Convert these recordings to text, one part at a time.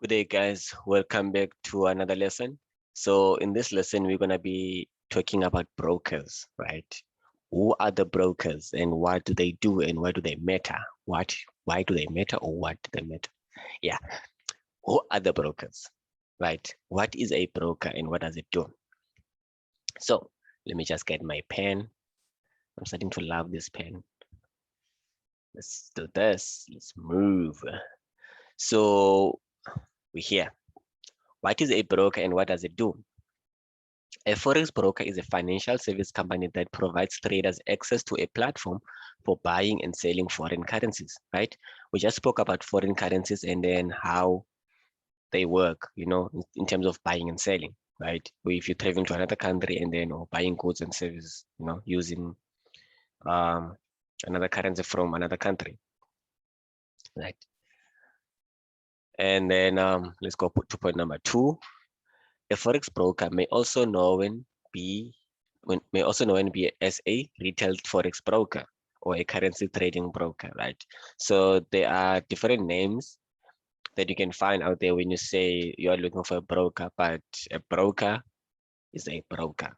Good day, guys. Welcome back to another lesson. So in this lesson, we're going to be talking about brokers, right? Who are the brokers and what do they do and why do they matter? Why do they matter or what do they matter? Yeah. Who are the brokers, right? What is a broker and what does it do? So let me just get my pen. I'm starting to love this pen. Let's do this. Let's move. So we're here. What is a broker and what does it do? A forex broker is a financial service company that provides traders access to a platform for buying and selling foreign currencies, right? We just spoke about foreign currencies and then how they work, in terms of buying and selling, right? If you're traveling to another country and then or buying goods and services, using um, another currency from another country, right? And then let's go to point number 2. A forex broker may also known be as a retail forex broker or a currency trading broker, right? So there are different names that you can find out there when you say you are looking for a broker, but a broker is a broker.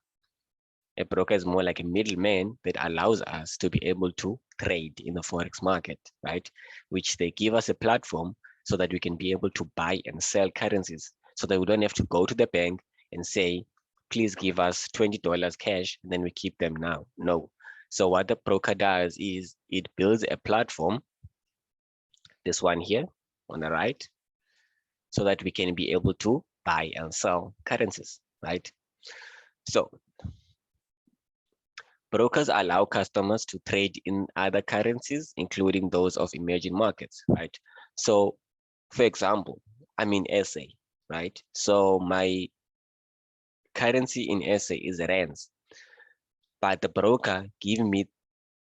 A broker is more like a middleman that allows us to be able to trade in the forex market, right? Which they give us a platform so that we can be able to buy and sell currencies so that we don't have to go to the bank and say, please give us $20 cash, and then we keep them now. No. So what the broker does is it builds a platform, this one here on the right, so that we can be able to buy and sell currencies, right? So brokers allow customers to trade in other currencies, including those of emerging markets, right? So, for example, I'm in SA, right? So my currency in SA is rands, but the broker give me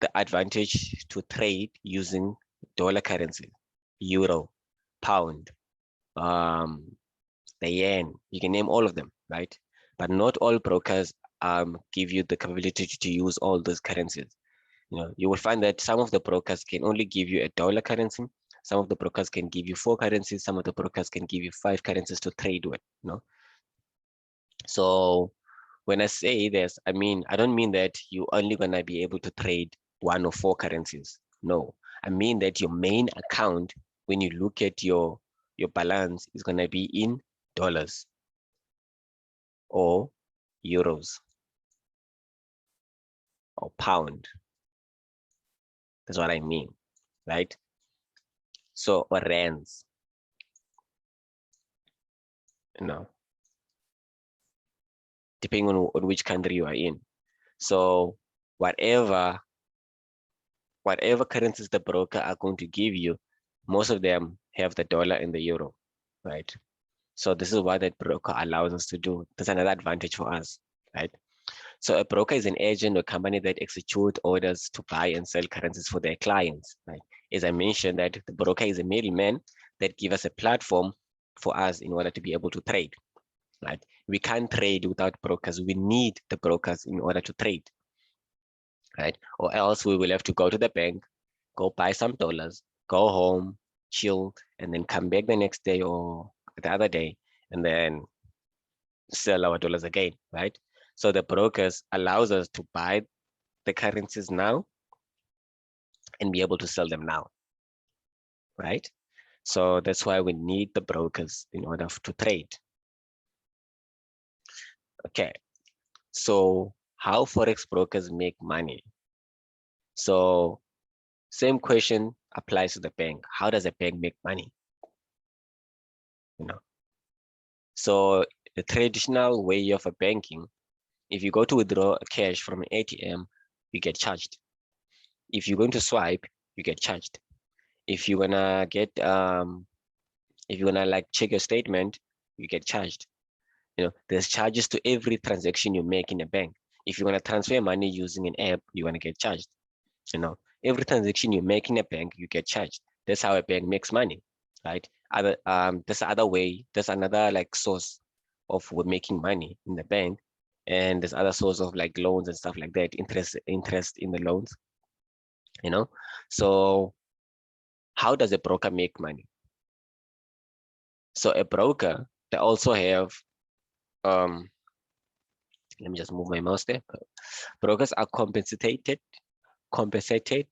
the advantage to trade using dollar currency, euro, pound, the yen. You can name all of them, right? But not all brokers give you the capability to use all those currencies. You will find that some of the brokers can only give you a dollar currency. Some of the brokers can give you 4 currencies. Some of the brokers can give you 5 currencies to trade with. So when I say this, I don't mean that you're only gonna be able to trade 1 or 4 currencies. No, I mean that your main account, when you look at your balance, is gonna be in dollars or euros or pound. That's what I mean, right? So, or rands, you know, depending on which country you are in. So whatever currencies the broker are going to give you, most of them have the dollar and the euro, right? So this is what that broker allows us to do. That's another advantage for us, right? So a broker is an agent or company that executes orders to buy and sell currencies for their clients, right? As I mentioned, that the broker is a middleman that gives us a platform for us in order to be able to trade, right? We can't trade without brokers. We need the brokers in order to trade, right? Or else we will have to go to the bank, go buy some dollars, go home, chill, and then come back the next day or the other day, and then sell our dollars again, right? So the brokers allows us to buy the currencies now and be able to sell them now, right? So that's why we need the brokers in order to trade. Okay, so how forex brokers make money? So same question applies to the bank. How does a bank make money? So the traditional way of a banking, if you go to withdraw cash from an ATM, you get charged. If you're going to swipe, you get charged. If you're gonna like check your statement, you get charged. There's charges to every transaction you make in a bank. If you're gonna transfer money using an app, you're gonna get charged. Every transaction you make in a bank, you get charged. That's how a bank makes money, right? There's another like source of making money in the bank, and there's other source of like loans and stuff like that, interest in the loans. So how does a broker make money? So a broker, they also have, let me just move my mouse there. Brokers are compensated, compensated,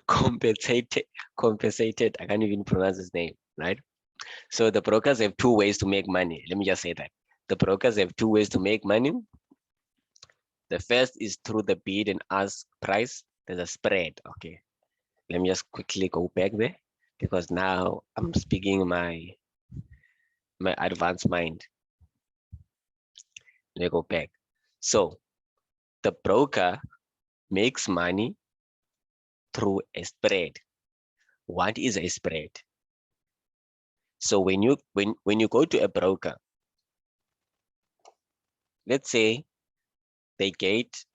compensated. I can't even pronounce his name, right? So the brokers have two ways to make money. Let me just say that. The brokers have two ways to make money. The first is through the bid and ask price. There's a spread. Okay. Let me just quickly go back there because now I'm speaking my advanced mind. Let me go back. So the broker makes money through a spread. What is a spread? So when you go to a broker, let's say they get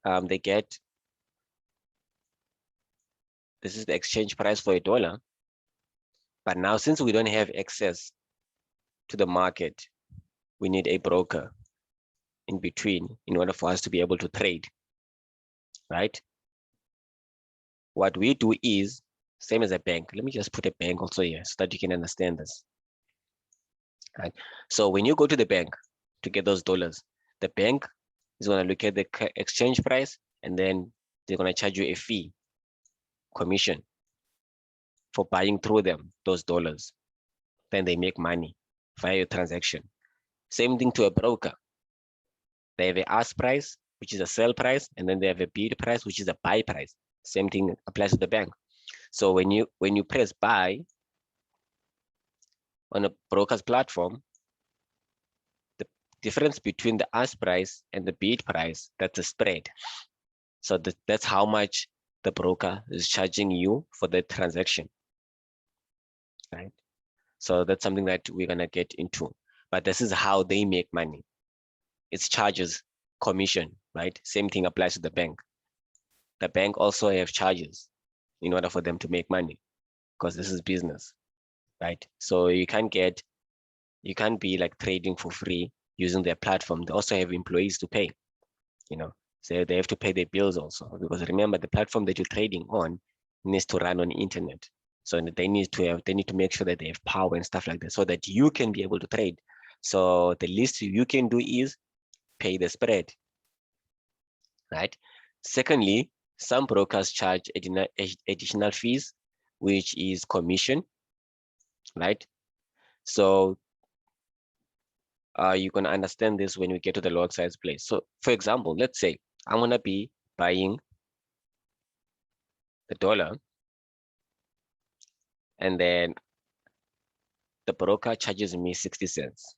this is the exchange price for $1, but now since we don't have access to the market, we need a broker in between in order for us to be able to trade, right? What we do is same as a bank. Let me just put a bank also here so that you can understand this. Right? So when you go to the bank to get those dollars, the bank is going to look at the exchange price and then they're going to charge you a fee, commission for buying through them, those dollars. Then they make money via your transaction. Same thing to a broker. They have a ask price, which is a sell price, and then they have a bid price, which is a buy price. Same thing applies to the bank. So when you press buy on a broker's platform, the difference between the ask price and the bid price, that's a spread. So that's how much the broker is charging you for the transaction, right? So that's something that we're gonna get into. But this is how they make money. It's charges, commission, right? Same thing applies to the bank. The bank also have charges in order for them to make money because this is business, right? So you can't be like trading for free using their platform. They also have employees to pay, so they have to pay their bills also, because remember the platform that you're trading on needs to run on the internet. So they need to make sure that they have power and stuff like that so that you can be able to trade. So the least you can do is pay the spread, right? Secondly, some brokers charge additional fees, which is commission, right? So you can understand this when we get to the lot size place. So for example, let's say I'm gonna be buying the dollar, and then the broker charges me 60 cents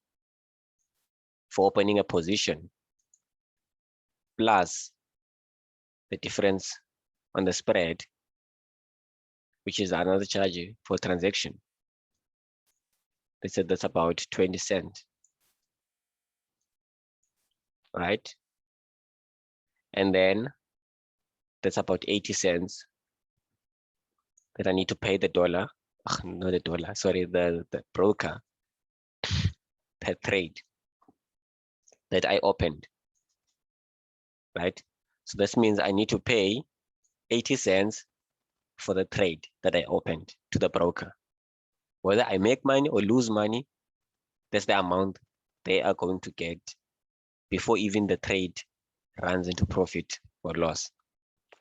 for opening a position, plus the difference on the spread, which is another charge for transaction. They said that's about 20 cents, right? And then that's about 80 cents that I need to pay the dollar, not the dollar, sorry, the broker per trade that I opened, right? So this means I need to pay 80 cents for the trade that I opened to the broker. Whether I make money or lose money, that's the amount they are going to get before even the trade runs into profit or loss.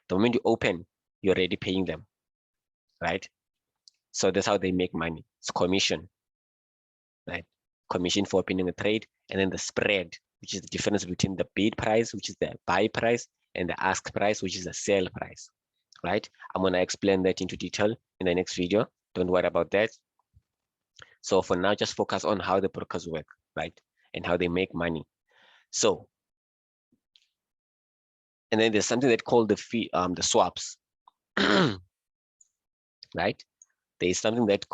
The moment you open, you're already paying them, right? So that's how they make money. It's commission, right? Commission for opening a trade, and then the spread, which is the difference between the bid price, which is the buy price, and the ask price, which is the sell price, right? I'm gonna explain that into detail in the next video. Don't worry about that. So for now, just focus on how the brokers work, right? And how they make money. So, and then there's something that called the swaps, right? There is something that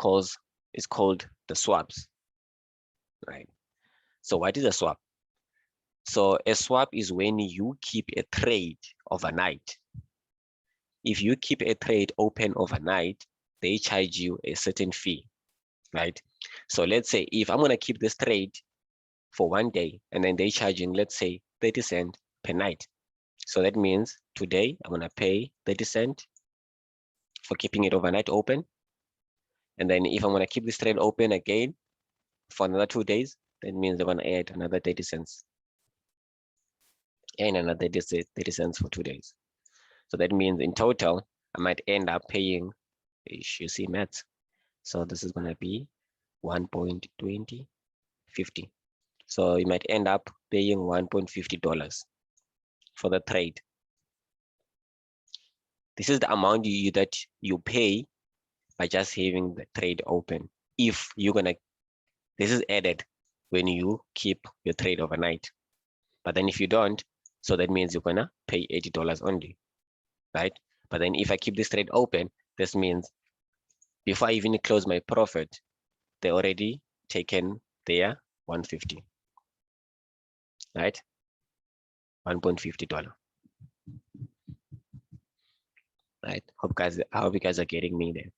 is called the swaps, right? So what is a swap? So a swap is when you keep a trade overnight. If you keep a trade open overnight, they charge you a certain fee, right? So let's say if I'm gonna keep this trade for 1 day and then they charging, let's say 30 cents per night. So that means today I'm gonna pay 30 cents for keeping it overnight open. And then if I'm going to keep this trade open again for another 2 days, that means they're going to add another 30 cents and another 30 cents for 2 days. So that means in total, I might end up paying, you see maths. So this is going to be 1.2050. So you might end up paying $1.50 for the trade. This is the amount that you pay by just having the trade open. If you're gonna, this is added when you keep your trade overnight. But then if you don't, so that means you're gonna pay $80 only, right? But then if I keep this trade open, this means before I even close my profit, they already taken their 150, right? $1.50, right? I hope you guys are getting me there,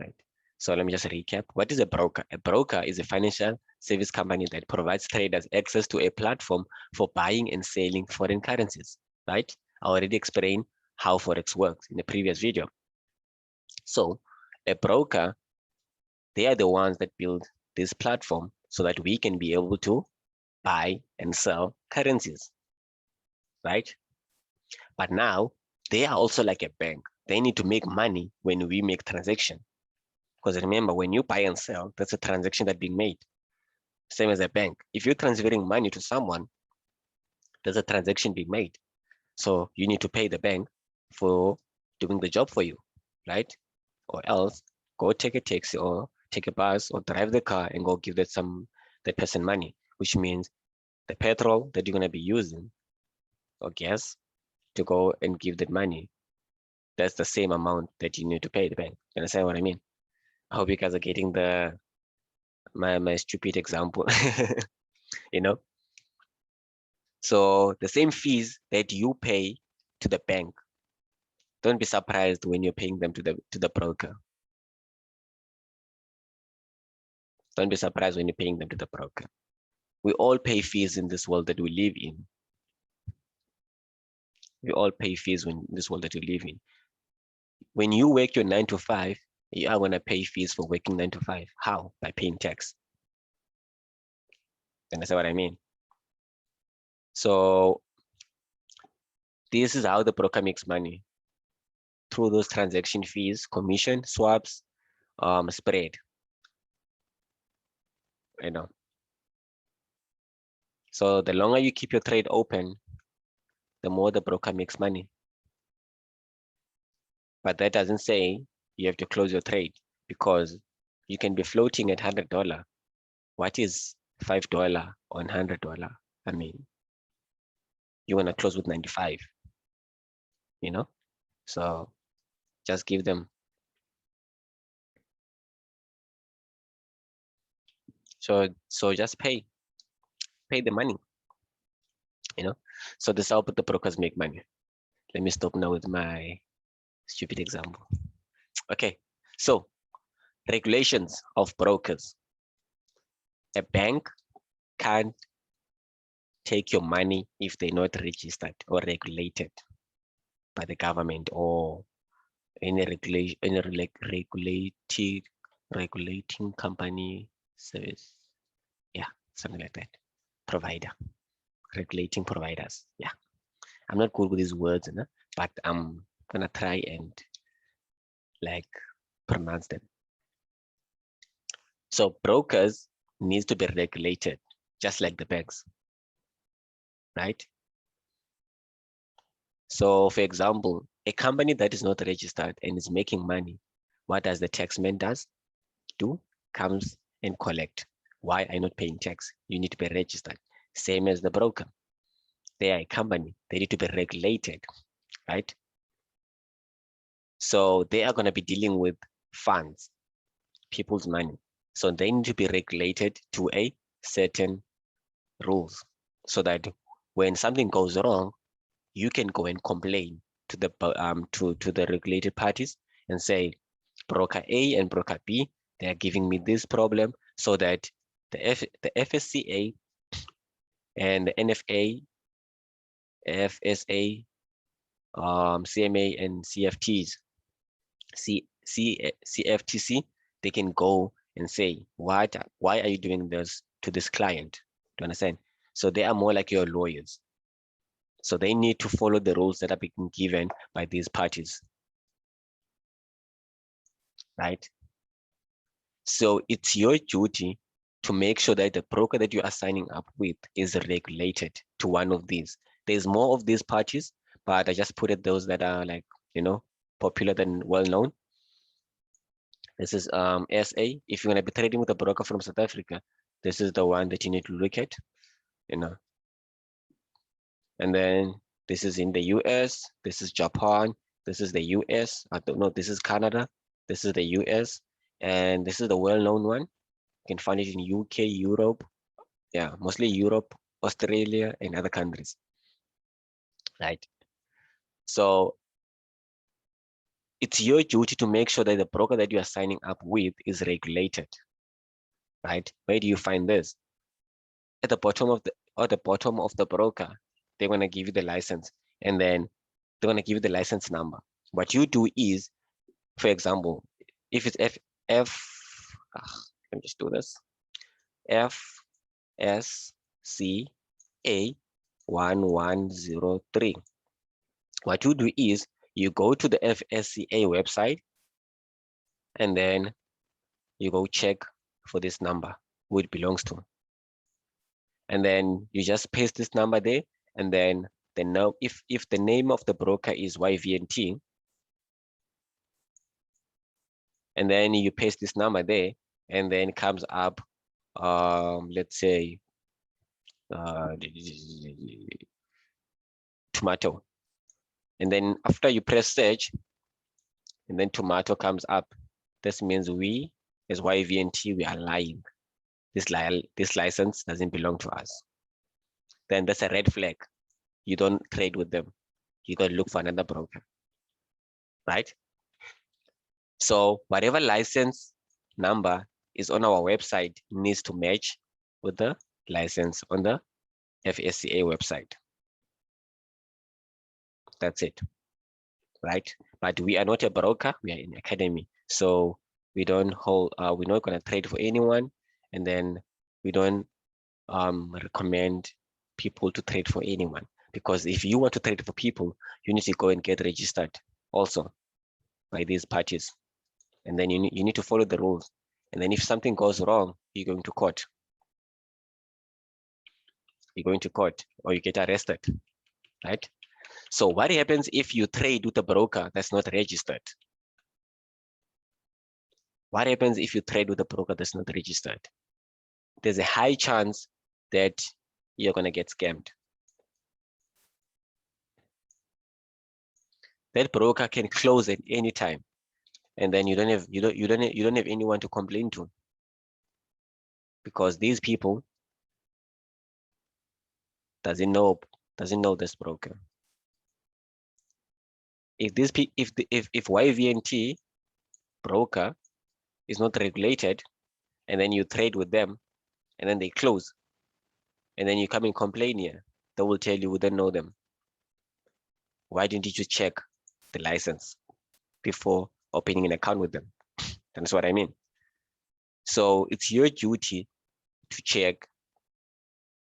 right? So let me just recap. What is a broker? A broker is a financial service company that provides traders access to a platform for buying and selling foreign currencies, right? I already explained how forex works in the previous video. So a broker, they are the ones that build this platform so that we can be able to buy and sell currencies, right? But now they are also like a bank. They need to make money when we make transaction. Because remember, when you buy and sell, that's a transaction that's being made. Same as a bank. If you're transferring money to someone, there's a transaction being made. So you need to pay the bank for doing the job for you, right? Or else go take a taxi or take a bus or drive the car and go give that person money, which means the petrol that you're going to be using or gas to go and give that money, that's the same amount that you need to pay the bank. You understand what I mean? I hope you guys are getting my stupid example, you know? So the same fees that you pay to the bank, don't be surprised when you're paying them to the broker. Don't be surprised when you're paying them to the broker. We all pay fees in this world that we live in. We all pay fees in this world that we live in. When you work your 9 to 5, you are going to pay fees for working 9 to 5. How? By paying tax. Understand what I mean? So this is how the broker makes money, through those transaction fees, commission, swaps, spread. You know. So the longer you keep your trade open, the more the broker makes money. But that doesn't say you have to close your trade, because you can be floating at $100. What is $5 on $100? I mean, you want to close with 95, you know? So just give them. So just pay the money, you know? So this is how the brokers make money. Let me stop now with my stupid example. Okay, so regulations of brokers. A bank can't take your money if they're not registered or regulated by the government or any regulating company service. Yeah, something like that. Provider, regulating providers. Yeah, I'm not good with these words, but I'm gonna try and like pronounce them. So brokers needs to be regulated, just like the banks, right? So for example, a company that is not registered and is making money, what does the taxman do? Comes and collect. Why are you not paying tax? You need to be registered. Same as the broker. They are a company. They need to be regulated, right? So they are going to be dealing with funds, people's money. So they need to be regulated to a certain rules, so that when something goes wrong, you can go and complain to the to the regulated parties and say, broker A and broker B, they are giving me this problem, so that the FSCA and the NFA, FSA, CMA, and CFTC they can go and say, why are you doing this to this client? Do you understand? So they are more like your lawyers. So they need to follow the rules that are being given by these parties, right? So it's your duty to make sure that the broker that you are signing up with is regulated to one of these. There's more of these parties, but I just put it those that are like, popular and well-known. This is SA. If you're going to be trading with a broker from South Africa, this is the one that you need to look at, And then this is in the US, this is Japan, this is the US, I don't know, this is Canada, this is the US, and this is the well-known one. You can find it in UK, Europe, yeah, mostly Europe, Australia, and other countries, right? So it's your duty to make sure that the broker that you are signing up with is regulated, right? Where do you find this? At the bottom of the broker, they're gonna give you the license, and then they're gonna give you the license number. What you do is, for example, if it's let me just do this, FSCA 1103. What you do is you go to the FSCA website, and then you go check for this number, who it belongs to. And then you just paste this number there, and then if the name of the broker is YVNT, and then you paste this number there, and then it comes up, let's say, tomato. And then after you press search, and then tomato comes up, this means we, as YVNT, we are lying. This license doesn't belong to us. Then that's a red flag. You don't trade with them. You got to look for another broker, right? So whatever license number is on our website needs to match with the license on the FSCA website. That's it, right? But we are not a broker, we are an academy. So we don't hold, we're not gonna trade for anyone, and then we don't recommend people to trade for anyone. Because if you want to trade for people, you need to go and get registered also by these parties. And then you need to follow the rules. And then if something goes wrong, you're going to court. You're going to court, or you get arrested, right? So what happens if you trade with a broker that's not registered? What happens if you trade with a broker that's not registered? There's a high chance that you're gonna get scammed. That broker can close at any time, and then you don't have anyone to complain to, because these people doesn't know this broker. If YVNT broker is not regulated, and then you trade with them, and then they close, and then you come and complain here, they will tell you we don't know them. Why didn't you just check the license before opening an account with them? That's what I mean. So it's your duty to check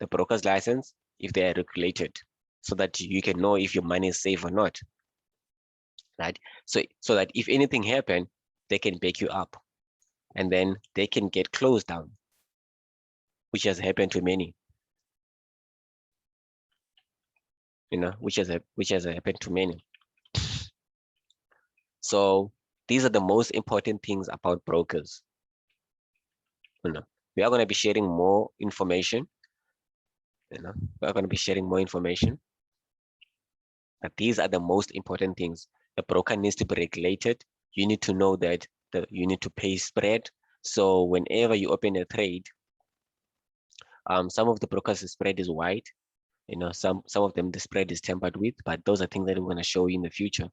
the broker's license if they are regulated, so that you can know if your money is safe or not, right? So that if anything happens, they can back you up, and then they can get closed down, which has happened to many, which has happened to many. So these are the most important things about brokers. We are going to be sharing more information. We're going to be sharing more information. But these are the most important things. The broker needs to be regulated. You need to know that you need to pay spread. So whenever you open a trade, some of the brokers' spread is wide. Some of them the spread is tampered with, but those are things that we're going to show you in the future,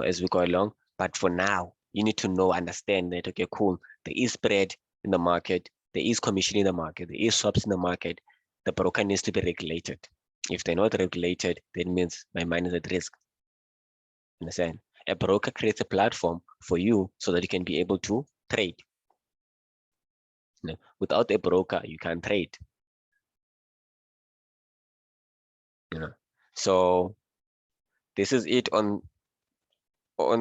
as we go along. But for now, you need to understand that, okay, cool, there is spread in the market, there is commission in the market, there is swaps in the market. The broker needs to be regulated. If they're not regulated, that means my money is at risk. Understand? A broker creates a platform for you so that you can be able to trade. Without a broker, you can't trade. So this is it on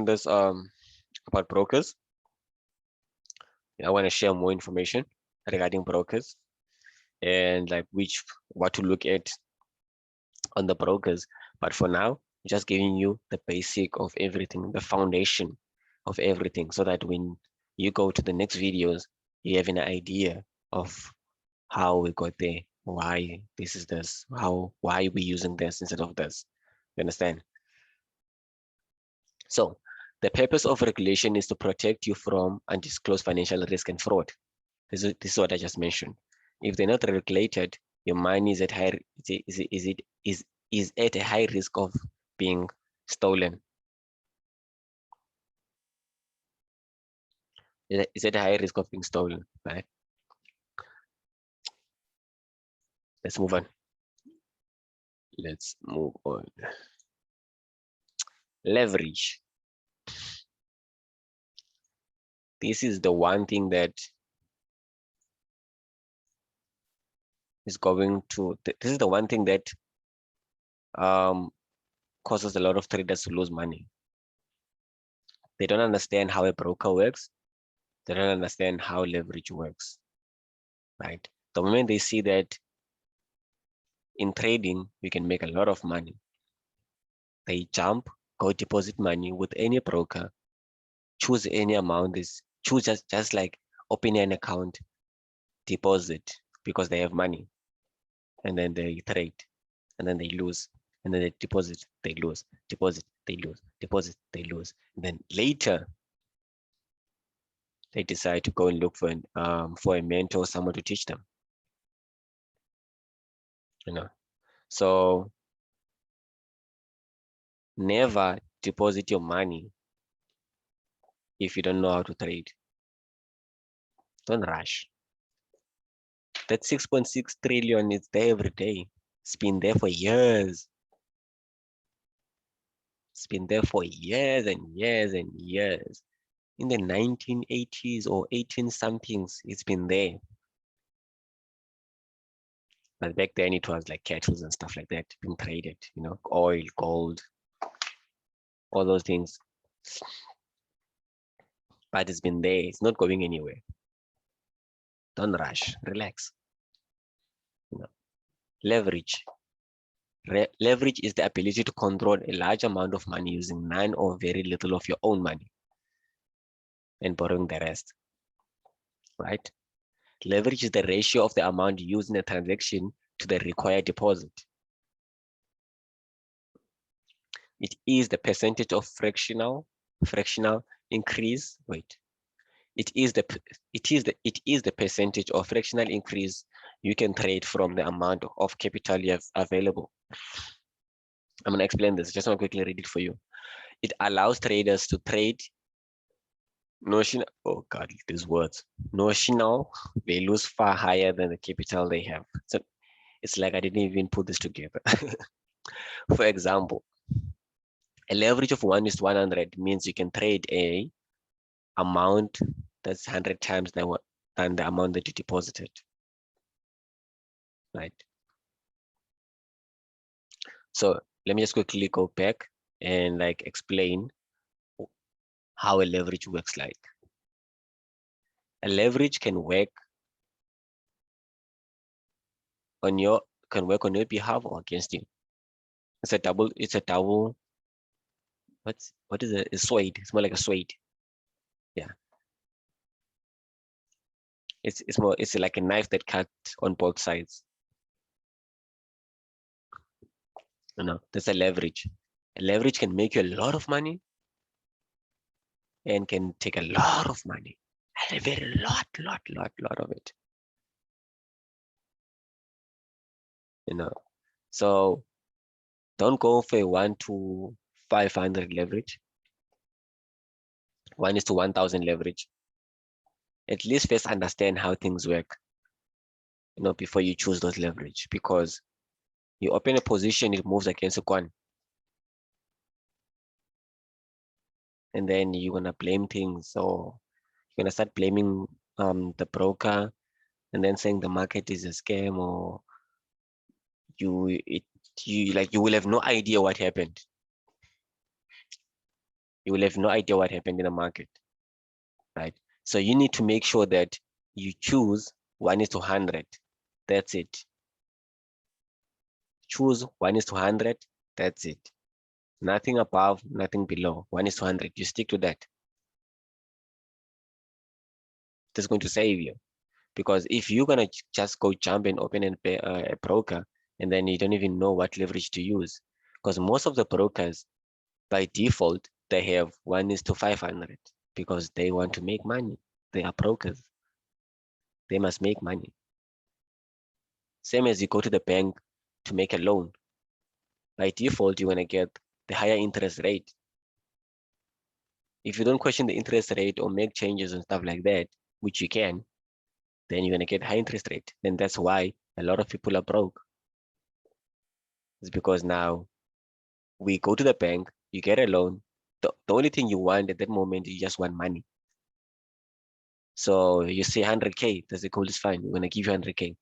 this about brokers. I want to share more information regarding brokers and like what to look at on the brokers. But for now, just giving you the basic of everything, the foundation of everything, so that when you go to the next videos, you have an idea of how we got there, why this is this, why we using this instead of this. You understand? So the purpose of regulation is to protect you from undisclosed financial risk and fraud. This is what I just mentioned. If they're not regulated, your money is at is at a high risk of being stolen. Is at a high risk of being stolen, right? Let's move on. Let's move on. Leverage. This is the one thing that is going to, this is the one thing that causes a lot of traders to lose money. They don't understand how a broker works. They don't understand how leverage works, right? The moment they see that in trading, you can make a lot of money, they jump, go deposit money with any broker, choose any amount, choose just like opening an account, deposit because they have money, and then they trade, and then they lose, and then they deposit, they lose, deposit, they lose, deposit, they lose. And then later, they decide to go and look for a mentor, someone to teach them. So never deposit your money if you don't know how to trade. Don't rush. That 6.6 trillion is there every day. It's been there for years. It's been there for years and years and years. In the 1980s or 18 somethings, it's been there. But back then it was like cattle and stuff like that being traded, oil, gold, all those things. But it's been there. It's not going anywhere. Don't rush. Relax. Leverage. Leverage is the ability to control a large amount of money using none or very little of your own money and borrowing the rest, right? Leverage is the ratio of the amount used in a transaction to the required deposit. It is the percentage of fractional increase. Wait, it is the percentage of fractional increase you can trade from the amount of capital you have available. I'm gonna explain this. Just want to quickly read it for you. It allows traders to trade notional, oh God, these words, notional values far higher than the capital they have. So it's like I didn't even put this together. For example, a leverage of 1:100 means you can trade a amount that's 100 times than the amount that you deposited, right? So let me just quickly go back and like explain how a leverage works like. A leverage can work on your behalf or against you. It's a double, what is it? A sword. It's more like a sword. Yeah. It's like a knife that cuts on both sides. That's a leverage. A leverage can make you a lot of money and can take a lot of money. A very lot of it. So don't go for a 1:500 leverage. 1:1000 leverage. At least first understand how things work, before you choose those leverage, because you open a position, it moves against a coin. And then you're gonna blame things, or You're gonna start blaming the broker and then saying the market is a scam, or you will have no idea what happened. You will have no idea what happened in the market, right? So you need to make sure that you choose 1:100. That's it. Choose 1:100. That's it. Nothing above, nothing below. 1:100. You stick to that. That's going to save you. Because if you're gonna just go jump and open a broker, and then you don't even know what leverage to use, because most of the brokers by default they have 1:500 because they want to make money. They are brokers. They must make money. Same as you go to the bank to make a loan. By default, you're gonna get the higher interest rate. If you don't question the interest rate or make changes and stuff like that, which you can, then you're gonna get high interest rate. Then that's why a lot of people are broke. It's because now we go to the bank, you get a loan. The only thing you want at that moment, you just want money. So you say 100K, that's the call is fine. We're gonna give you 100K.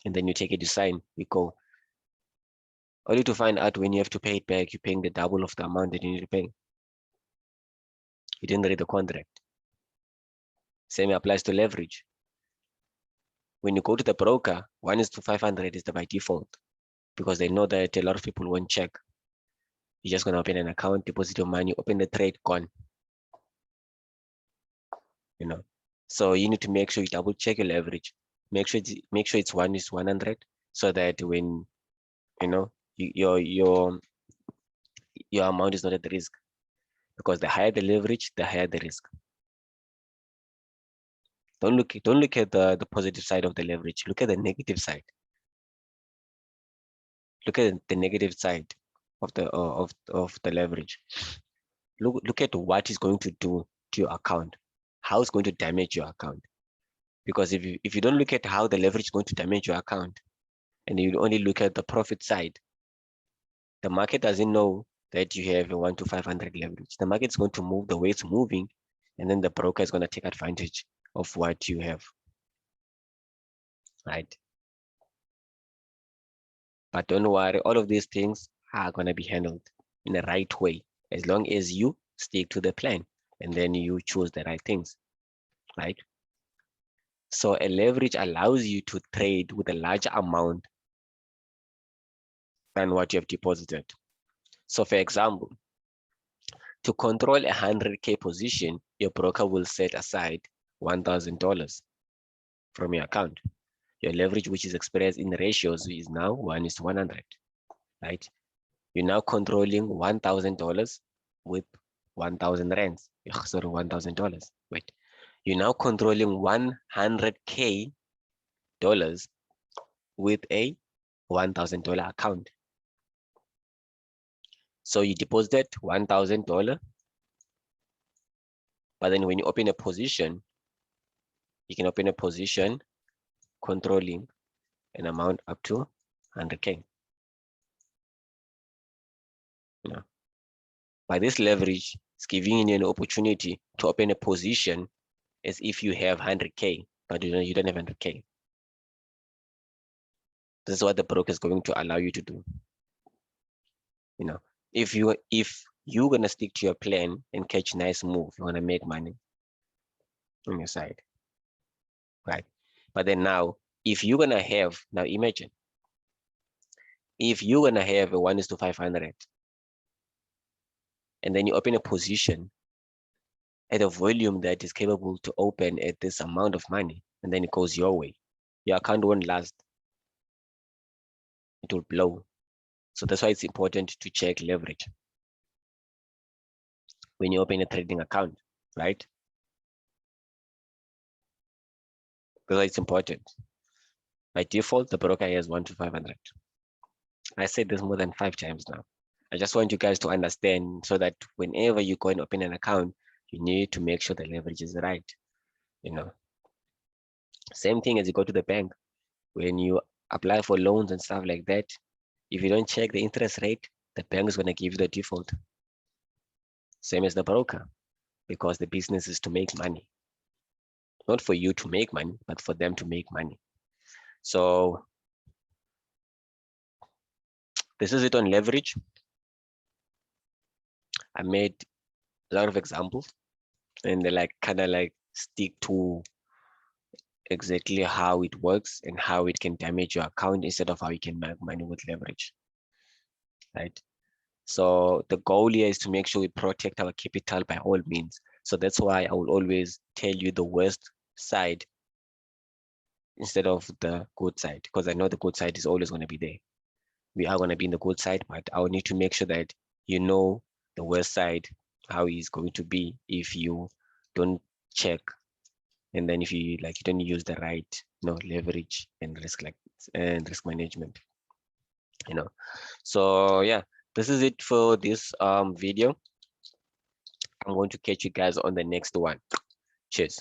And then you take it, you sign, you go. Only to find out when you have to pay it back, you're paying the double of the amount that you need to pay. You didn't read the contract. Same applies to leverage. When you go to the broker, 1:500 is the by default because they know that a lot of people won't check. You're just gonna open an account, deposit your money, open the trade, gone. You know, so you need to make sure you double check your leverage. Make sure it's 1:100 so that when you know your amount is not at risk, because the higher the leverage, the higher the risk. Don't look at the positive side of the leverage. Look at the negative side. Look at the negative side of the leverage. Look at what it's going to do to your account, how it's going to damage your account. Because if you don't look at how the leverage is going to damage your account, and you only look at the profit side, the market doesn't know that you have a 1:500 leverage. The market is going to move the way it's moving, and then the broker is going to take advantage of what you have, right? But don't worry, all of these things are going to be handled in the right way, as long as you stick to the plan and then you choose the right things, right? So a leverage allows you to trade with a larger amount than what you have deposited. So for example, to control a 100K position, your broker will set aside $1,000 from your account. Your leverage, which is expressed in ratios, is now 1:100, right? You're now controlling $1,000 with 1,000 rands. Sorry, $1,000. Wait, you're now controlling 100K dollars with a $1,000 account. So you deposited $1,000, but then when you open a position, you can open a position controlling an amount up to 100K. Yeah. By this leverage, it's giving you an opportunity to open a position as if you have 100K, but you don't have 100K. This is what the broker is going to allow you to do. You know, if you're gonna stick to your plan and catch a nice move, you're gonna make money on your side, right? But then now, if you're gonna have, now imagine, if you're gonna have a 1:500, and then you open a position at a volume that is capable to open at this amount of money, and then it goes your way, your account won't last. It will blow. So that's why it's important to check leverage when you open a trading account, right? Because it's important. By default, the broker has 1:500. I said this more than 5 times now. I just want you guys to understand so that whenever you go and open an account, you need to make sure the leverage is right. You know, same thing as you go to the bank. When you apply for loans and stuff like that, if you don't check the interest rate, the bank is going to give you the default. Same as the broker, because the business is to make money. not for you to make money, but for them to make money. So this is it on leverage. I made a lot of examples, and they like kind of like stick to exactly how it works and how it can damage your account instead of how you can make money with leverage, right? So the goal here is to make sure we protect our capital by all means. So that's why I will always tell you the worst side instead of the good side, because I know the good side is always going to be there. We are going to be in the good side, but I will need to make sure that you know the worst side, how it's going to be if you don't check, and then if you like you don't use the right leverage and risk management. So yeah, this is it for this video. I'm going to catch you guys on the next one. Cheers.